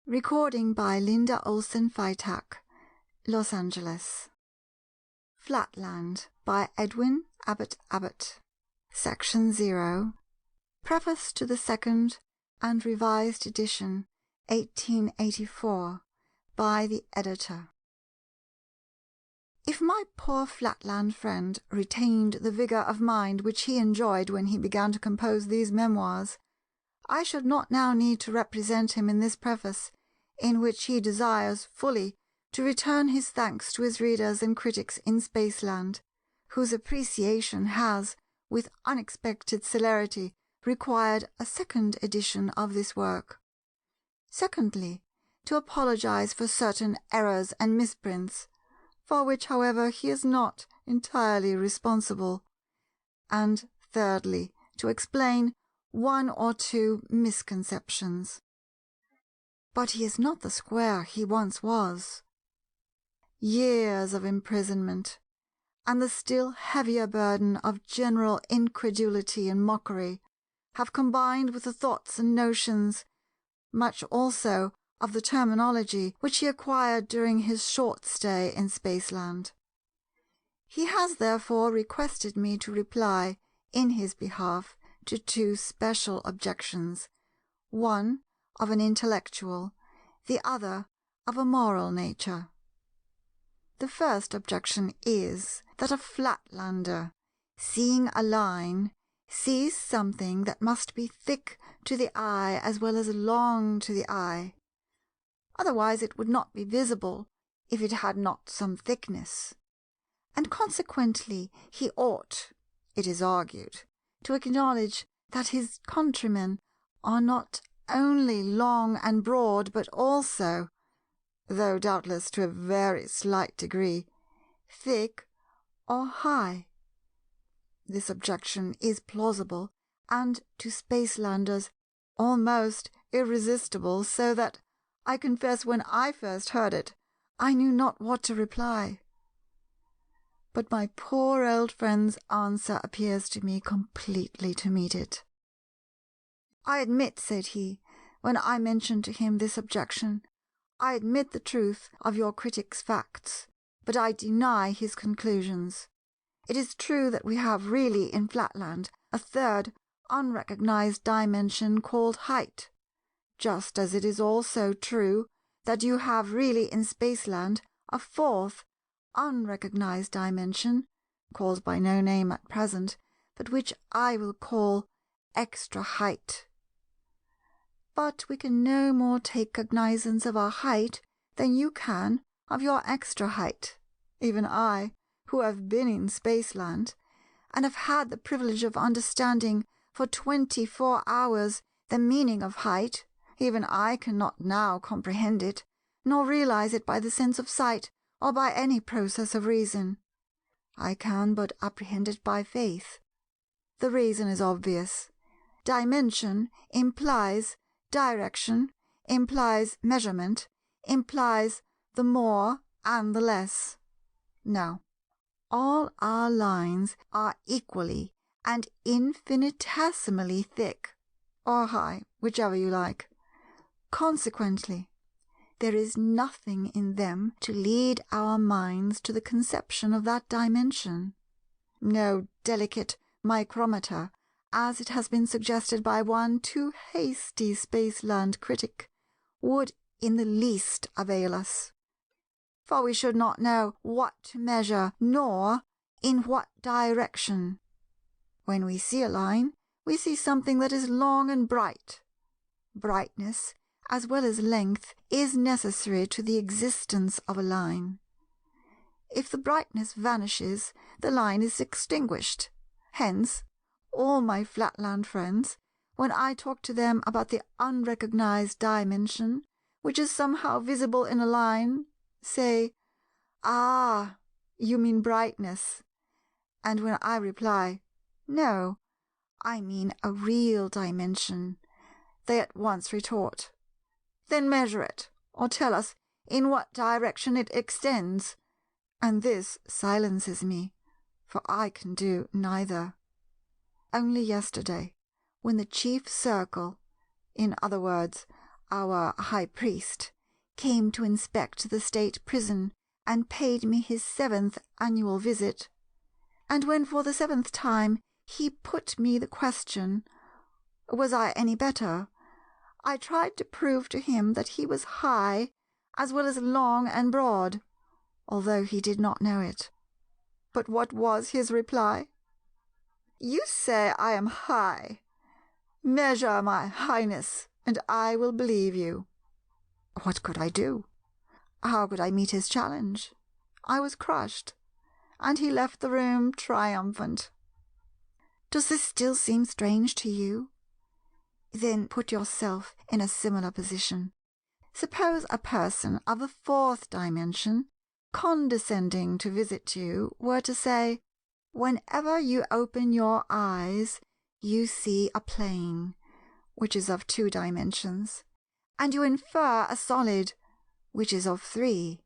Recording by Linda Olsen Fitak, Los Angeles. Flatland by Edwin Abbott. Section 0. Preface to the second and revised edition, 1884, by the editor. If my poor Flatland friend retained the vigour of mind which he enjoyed when he began to compose these memoirs, I should not now need to represent him in this preface, in which he desires fully to return his thanks to his readers and critics in Spaceland, whose appreciation has, with unexpected celerity, required a second edition of this work. Secondly, to apologize for certain errors and misprints, for which, however, he is not entirely responsible. And thirdly, to explain one or two misconceptions. But he is not the square he once was. Years of imprisonment, and the still heavier burden of general incredulity and mockery, have combined with the thoughts and notions, much also of the terminology which he acquired during his short stay in Spaceland. He has therefore requested me to reply, in his behalf, to two special objections, one of an intellectual, the other of a moral nature. The first objection is that a Flatlander, seeing a line, sees something that must be thick to the eye as well as long to the eye. Otherwise it would not be visible if it had not some thickness, and consequently he ought, it is argued, to acknowledge that his countrymen are not only long and broad, but also, though doubtless to a very slight degree, thick or high. This objection is plausible, and to Spacelanders almost irresistible, so that, I confess, when I first heard it, I knew not what to reply. But my poor old friend's answer appears to me completely to meet it. "I admit," said he, when I mentioned to him this objection, "I admit the truth of your critic's facts, but I deny his conclusions. It is true that we have really in Flatland a third, unrecognized dimension called height, just as it is also true that you have really in Spaceland a fourth, unrecognized dimension, called by no name at present, but which I will call extra height. But we can no more take cognizance of our height than you can of your extra height. Even I, who have been in Spaceland, and have had the privilege of understanding for 24 hours the meaning of height, even I cannot now comprehend it, nor realize it by the sense of sight, or by any process of reason. I can but apprehend it by faith. The reason is obvious. Dimension implies direction, implies measurement, implies the more and the less. Now, all our lines are equally and infinitesimally thick, or high, whichever you like. Consequently, there is nothing in them to lead our minds to the conception of that dimension. No delicate micrometer, as it has been suggested by one too hasty Spaceland critic, would in the least avail us. For we should not know what to measure, nor in what direction. When we see a line, we see something that is long and bright. Brightness, as well as length, is necessary to the existence of a line. If the brightness vanishes, the line is extinguished. Hence, all my Flatland friends, when I talk to them about the unrecognized dimension, which is somehow visible in a line, say, "Ah, you mean brightness." And when I reply, "No, I mean a real dimension," they at once retort, "Then measure it, or tell us in what direction it extends." And this silences me, for I can do neither. Only yesterday, when the chief circle, in other words, our high priest, came to inspect the state prison and paid me his 7th annual visit, and when for the 7th time he put me the question, was I any better, I tried to prove to him that he was high as well as long and broad, although he did not know it. But what was his reply? "You say I am high. Measure my highness, and I will believe you." What could I do? How could I meet his challenge? I was crushed, and he left the room triumphant. Does this still seem strange to you? Then put yourself in a similar position. Suppose a person of the 4th dimension, condescending to visit you, were to say, "Whenever you open your eyes, you see a plane, which is of 2 dimensions, and you infer a solid, which is of 3.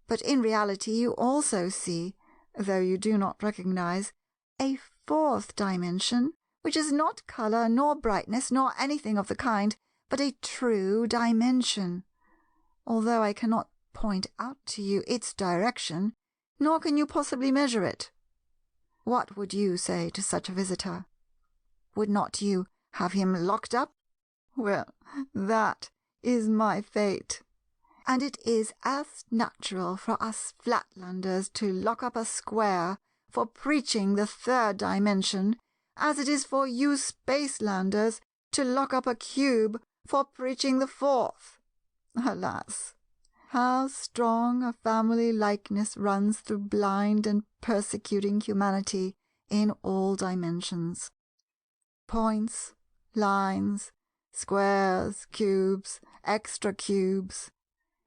But in reality you also see, though you do not recognize, a 4th dimension, which is not color nor brightness nor anything of the kind, but a true dimension, although I cannot point out to you its direction, nor can you possibly measure it." What would you say to such a visitor? Would not you have him locked up? Well, that is my fate. And it is as natural for us Flatlanders to lock up a square for preaching the 3rd dimension as it is for you Spacelanders to lock up a cube for preaching the 4th. Alas, how strong a family likeness runs through blind and persecuting humanity in all dimensions. Points, lines, squares, cubes, extra cubes.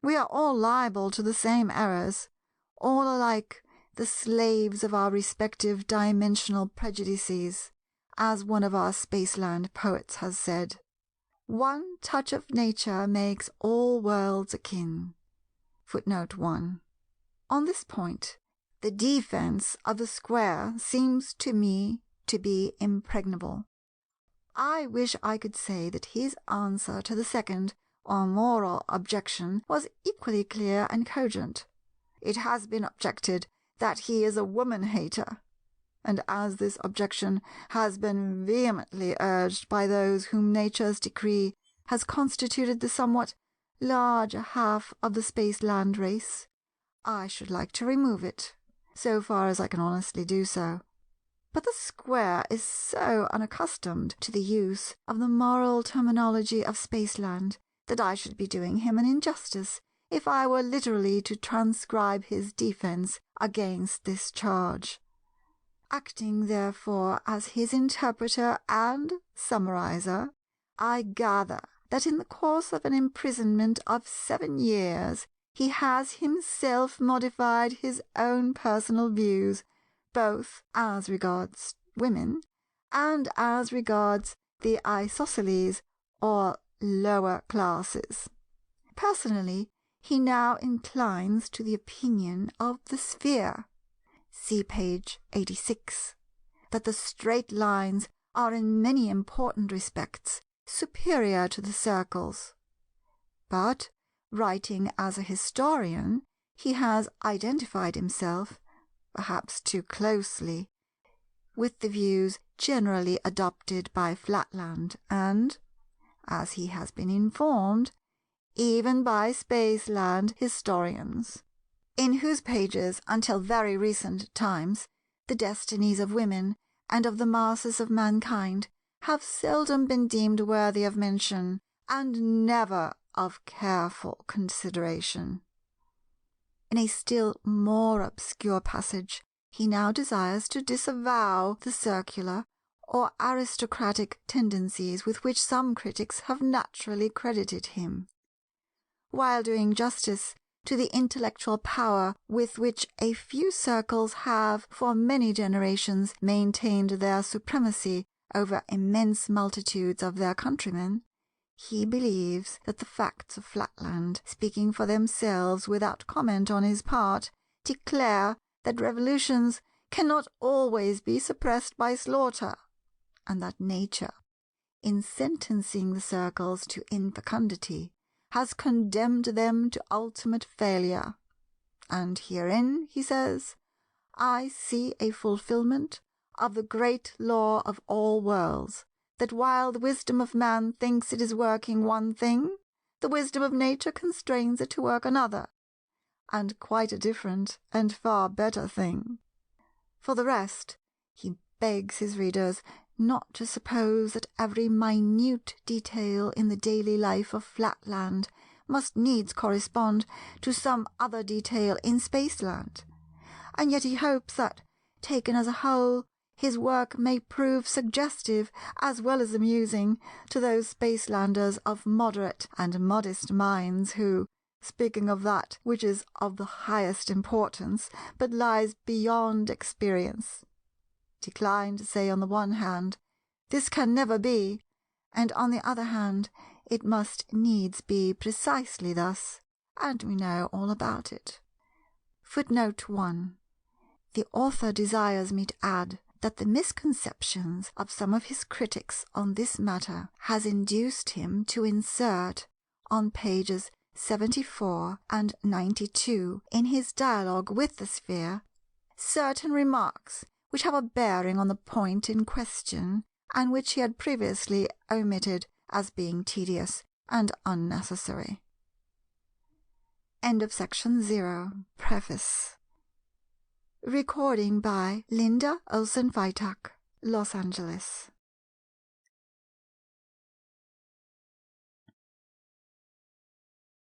We are all liable to the same errors, all alike the slaves of our respective dimensional prejudices, as one of our Spaceland poets has said. One touch of nature makes all worlds akin. Footnote 1. On this point, the defense of the square seems to me to be impregnable. I wish I could say that his answer to the 2nd, or moral objection, was equally clear and cogent. It has been objected that he is a woman-hater, and as this objection has been vehemently urged by those whom nature's decree has constituted the somewhat larger half of the Spaceland race, I should like to remove it, so far as I can honestly do so. But the square is so unaccustomed to the use of the moral terminology of Spaceland that I should be doing him an injustice if I were literally to transcribe his defense against this charge. Acting, therefore, as his interpreter and summarizer, I gather that in the course of an imprisonment of 7 years he has himself modified his own personal views, both as regards women and as regards the isosceles or lower classes. Personally, he now inclines to the opinion of the sphere, see page 86, that the straight lines are in many important respects superior to the circles. But, writing as a historian, he has identified himself, perhaps too closely, with the views generally adopted by Flatland and, as he has been informed, even by Spaceland historians, in whose pages until very recent times the destinies of women and of the masses of mankind have seldom been deemed worthy of mention and never of careful consideration. In a still more obscure passage, he now desires to disavow the circular or aristocratic tendencies with which some critics have naturally credited him, while doing justice to the intellectual power with which a few circles have for many generations maintained their supremacy over immense multitudes of their countrymen. He believes that the facts of Flatland, speaking for themselves without comment on his part, declare that revolutions cannot always be suppressed by slaughter, and that nature, in sentencing the circles to infecundity, has condemned them to ultimate failure. And herein, he says, I see a fulfillment of the great law of all worlds, that while the wisdom of man thinks it is working one thing, the wisdom of nature constrains it to work another, and quite a different and far better thing. For the rest, he begs his readers not to suppose that every minute detail in the daily life of Flatland must needs correspond to some other detail in Spaceland, and yet he hopes that, taken as a whole, his work may prove suggestive as well as amusing to those Spacelanders of moderate and modest minds who, speaking of that which is of the highest importance but lies beyond experience, decline to say on the one hand, this can never be, and on the other hand, it must needs be precisely thus, and we know all about it. Footnote 1. The author desires me to add that the misconceptions of some of his critics on this matter has induced him to insert, on pages 74 and 92 in his dialogue with the Sphere, certain remarks which have a bearing on the point in question, and which he had previously omitted as being tedious and unnecessary. End of section 0. Preface. Recording by Linda Olsen Fitak, Los Angeles.